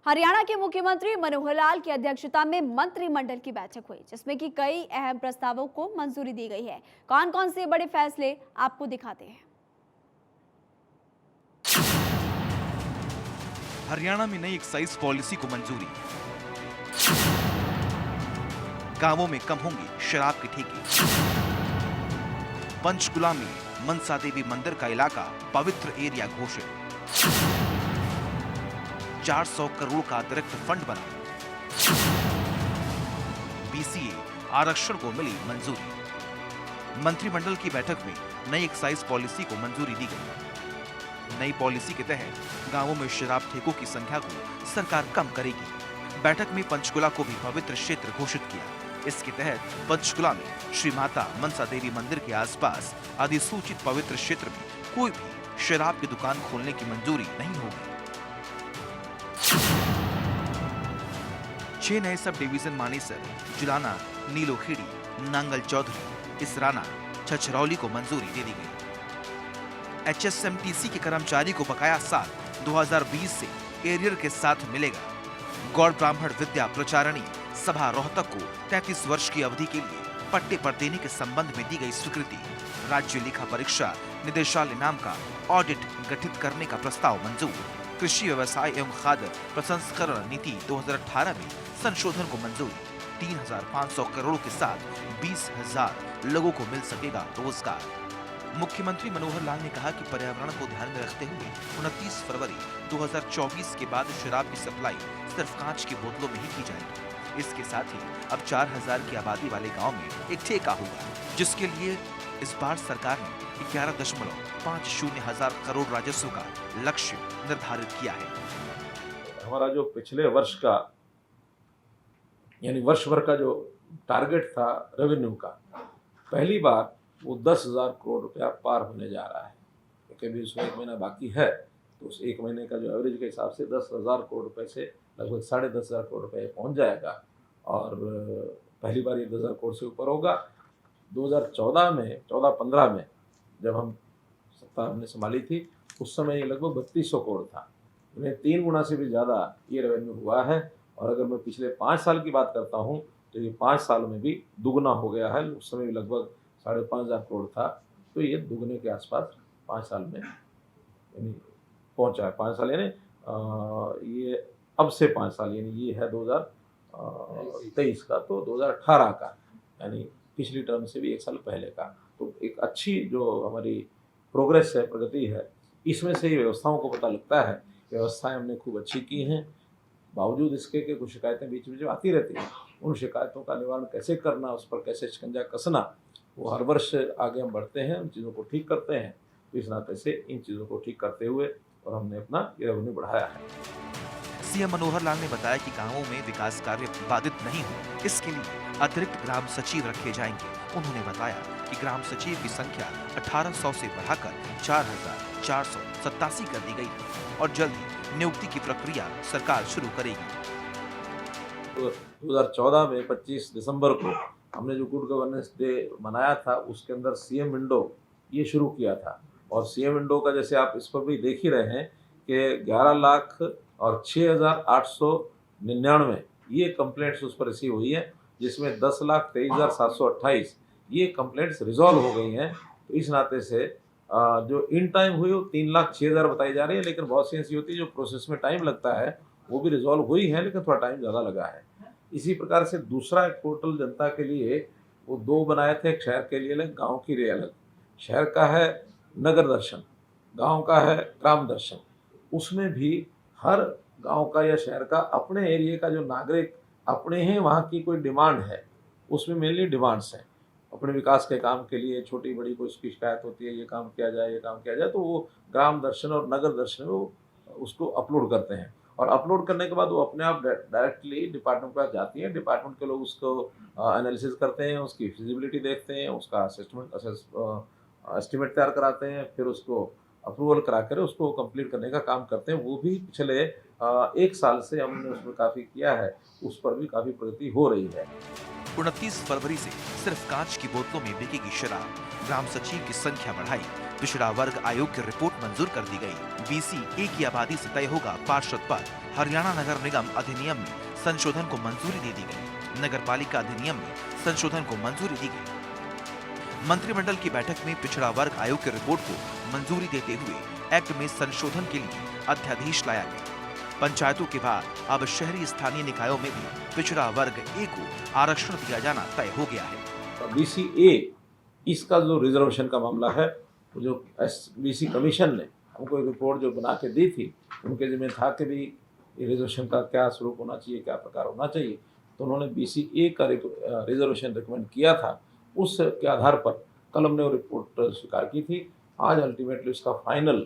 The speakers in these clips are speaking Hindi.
हरियाणा के मुख्यमंत्री मनोहर लाल की अध्यक्षता में मंत्रिमंडल की बैठक हुई, जिसमें कि कई अहम प्रस्तावों को मंजूरी दी गई है। कौन कौन से बड़े फैसले आपको दिखाते हैं। हरियाणा में नई एक्साइज पॉलिसी को मंजूरी। गांवों में कम होंगे शराब के ठेके। पंचकुला में मनसा देवी मंदिर का इलाका पवित्र एरिया घोषित। 400 करोड़ का अतिरिक्त फंड बना। बीसीए आरक्षण को मिली मंजूरी। मंत्रिमंडल की बैठक में नई एक्साइज पॉलिसी को मंजूरी दी गई। नई पॉलिसी के तहत गांवों में शराब ठेकों की संख्या को सरकार कम करेगी। बैठक में पंचकुला को भी पवित्र क्षेत्र घोषित किया। इसके तहत पंचकुला में श्री माता मनसा देवी मंदिर के आसपास अधिसूचित पवित्र क्षेत्र में कोई भी शराब की दुकान खोलने की मंजूरी नहीं होगी। 6 नए सब डिवीजन मानेसर, जुलाना, नीलोखेड़ी, नांगल चौधरी, इसराना, छछरौली को मंजूरी दे दी गई। HSMTC के कर्मचारी को बकाया साल 2020 से एरियर के साथ मिलेगा। गौड़ ब्राह्मण विद्या प्रचारणी सभा रोहतक को 33 वर्ष की अवधि के लिए पट्टे पर देने के संबंध में दी गई स्वीकृति। राज्य लेखा परीक्षा निदेशालय नाम का ऑडिट गठित करने का प्रस्ताव मंजूर। कृषि व्यवसाय एवं खाद्य प्रसंस्करण नीति 2018 में संशोधन को मंजूरी। 3,500 करोड़ के साथ 20,000 लोगों को मिल सकेगा रोजगार। मुख्यमंत्री मनोहर लाल ने कहा कि पर्यावरण को ध्यान में रखते हुए 29 फरवरी 2024 के बाद शराब की सप्लाई सिर्फ कांच की बोतलों में ही की जाएगी। इसके साथ ही अब 4,000 की आबादी वाले गांव में एक ठेका होगा, जिसके लिए इस बार सरकार ने 11.50 करोड़ राजस्व का लक्ष्य निर्धारित किया है। हमारा जो पिछले वर्ष का यानी वर्ष भर का जो टारगेट था रेवेन्यू का, पहली बार वो 10,000 करोड़ रुपया पार होने जा रहा है। क्योंकि अभी उसमें 1 महीना बाकी है, तो उस 1 महीने का जो एवरेज के हिसाब से 10,000 करोड़ रुपए से लगभग 10,500 करोड़ रुपए पहुंच जाएगा। और पहली बार ये 10,000 करोड़ से ऊपर होगा। 2014 में 14-15 में जब हम सत्ता हमने संभाली थी, उस समय ये लगभग 3200 करोड़ था। इन्हें 3 गुना से भी ज़्यादा ये रेवेन्यू हुआ है। और अगर मैं पिछले 5 साल की बात करता हूँ तो ये 5 साल में भी दुगना हो गया है। उस समय भी लगभग 5,500 करोड़ था, तो ये दुगने के आसपास 5 साल में यानी पहुँचा है। 5 साल यानी ये अब से 5 साल यानी ये है 2023 का, तो 2018 का यानी पिछली टर्म से भी 1 साल पहले का। तो एक अच्छी जो हमारी प्रोग्रेस है, प्रगति है, इसमें से ही व्यवस्थाओं को पता लगता है। व्यवस्थाएं हमने खूब अच्छी की हैं। बावजूद इसके कि कुछ शिकायतें बीच में जो आती रहती हैं, उन शिकायतों का निवारण कैसे करना, उस पर कैसे शिकंजा कसना, वो हर वर्ष आगे हम बढ़ते हैं, उन चीज़ों को ठीक करते हैं। तो इस नाते से इन चीज़ों को ठीक करते हुए और हमने अपना रेवेन्यू बढ़ाया है। सीएम मनोहर लाल ने बताया कि गांवों में विकास कार्य बाधित नहीं हो, इसके लिए अतिरिक्त ग्राम सचिव रखे जाएंगे। उन्होंने बताया कि ग्राम सचिव की संख्या 1800 से बढ़ाकर 4,487 कर दी गई है और जल्द ही नियुक्ति की प्रक्रिया सरकार शुरू करेगी। तो 2014 में 25 दिसंबर को हमने जो गुड गवर्नेंस डे मनाया था, उसके अंदर सीएम विंडो ये शुरू किया था। और सीएम विंडो का जैसे आप इस पर भी देख ही रहे हैं कि 11,06,899 ये कंप्लेंट्स उस पर रिसीव हुई है, जिसमें 10,23,728 ये कंप्लेंट्स रिजॉल्व हो गई हैं। तो इस नाते से जो इन टाइम हुई वो 3,06,000 बताई जा रही है, लेकिन बहुत सी ऐसी होती है जो प्रोसेस में टाइम लगता है, वो भी रिजॉल्व हुई है, लेकिन थोड़ा टाइम ज़्यादा लगा है। इसी प्रकार से दूसरा एक पोर्टल जनता के लिए वो 2 बनाए थे, एक शहर के लिए अलग, गाँव के लिए अलग। शहर का है नगर दर्शन, गाँव का है ग्राम दर्शन। उसमें भी हर गांव का या शहर का अपने एरिया का जो नागरिक अपने हैं, वहाँ की कोई डिमांड है, उसमें मेनली डिमांड्स हैं अपने विकास के काम के लिए। छोटी बड़ी कोई उसकी शिकायत होती है, ये काम किया जाए, ये काम किया जाए, तो वो ग्राम दर्शन और नगर दर्शन में वो उसको अपलोड करते हैं। और अपलोड करने के बाद वो अपने आप डायरेक्टली डिपार्टमेंट के पास जाती हैं। डिपार्टमेंट के लोग उसको एनालिसिस करते हैं, उसकी फिजिबिलिटी देखते हैं, उसका एस्टिमेट तैयार कराते हैं, फिर उसको अप्रूवल करा कर उसको कंप्लीट करने का काम करते हैं। वो भी पिछले 1 साल से हमने उसमें काफ़ी किया है, उस पर भी काफ़ी प्रगति हो रही है। 29 फरवरी से सिर्फ कांच की बोतलों में बिकेगी शराब। ग्राम सचिव की संख्या बढ़ाई, पिछड़ा वर्ग आयोग की रिपोर्ट मंजूर कर दी गई। BC A की आबादी से तय होगा पार्षद पद। हरियाणा नगर निगम अधिनियम में संशोधन को मंजूरी दे दी गई। नगर पालिका अधिनियम में संशोधन को मंजूरी दी गई। मंत्रिमंडल की बैठक में पिछड़ा वर्ग आयोग की रिपोर्ट को मंजूरी देते हुए एक्ट में संशोधन के लिए अध्यादेश लाया गया। पंचायतों के बाद अब शहरी स्थानीय निकायों में भी पिछड़ा वर्ग ए को आरक्षण दिया जाना तय हो गया है। BCA इसका जो रिजर्वेशन का मामला है, वो जो BC कमीशन ने हमको एक रिपोर्ट जो बना के दी थी, उनके जिम्मे था कि भी ये रिजर्वेशन का क्या स्वरूप होना चाहिए, क्या प्रकार होना चाहिए, तो उन्होंने BCA का रिजर्वेशन रिकमेंड किया था। उसके आधार पर कल हमने वो रिपोर्ट स्वीकार की थी। आज अल्टीमेटली उसका फाइनल,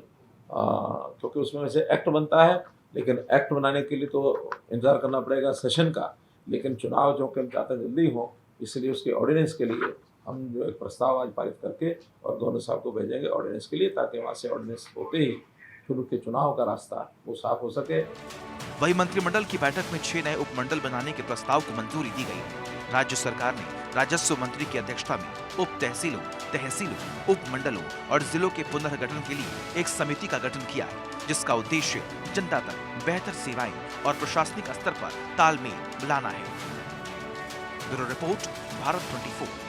क्योंकि उसमें वैसे एक्ट बनता है, लेकिन एक्ट बनाने के लिए तो इंतज़ार करना पड़ेगा सेशन का, लेकिन चुनाव जो कि हम चाहते हैं जल्दी हो, इसलिए उसके ऑर्डिनेंस के लिए हम जो एक प्रस्ताव आज पारित करके और गवर्नर साहब को भेजेंगे ऑर्डिनेंस के लिए, ताकि वहाँ से ऑर्डिनेंस होते ही फिर उसके चुनाव का रास्ता वो साफ हो सके। वही मंत्रिमंडल की बैठक में 6 नए उपमंडल बनाने के प्रस्ताव को मंजूरी दी गई। राज्य सरकार ने राजस्व मंत्री की अध्यक्षता में उप तहसीलों, उपमंडलों और जिलों के पुनर्गठन के लिए एक समिति का गठन किया है, जिसका उद्देश्य जनता तक बेहतर सेवाएं और प्रशासनिक स्तर पर तालमेल लाना है। Bureau report, Bharat 24।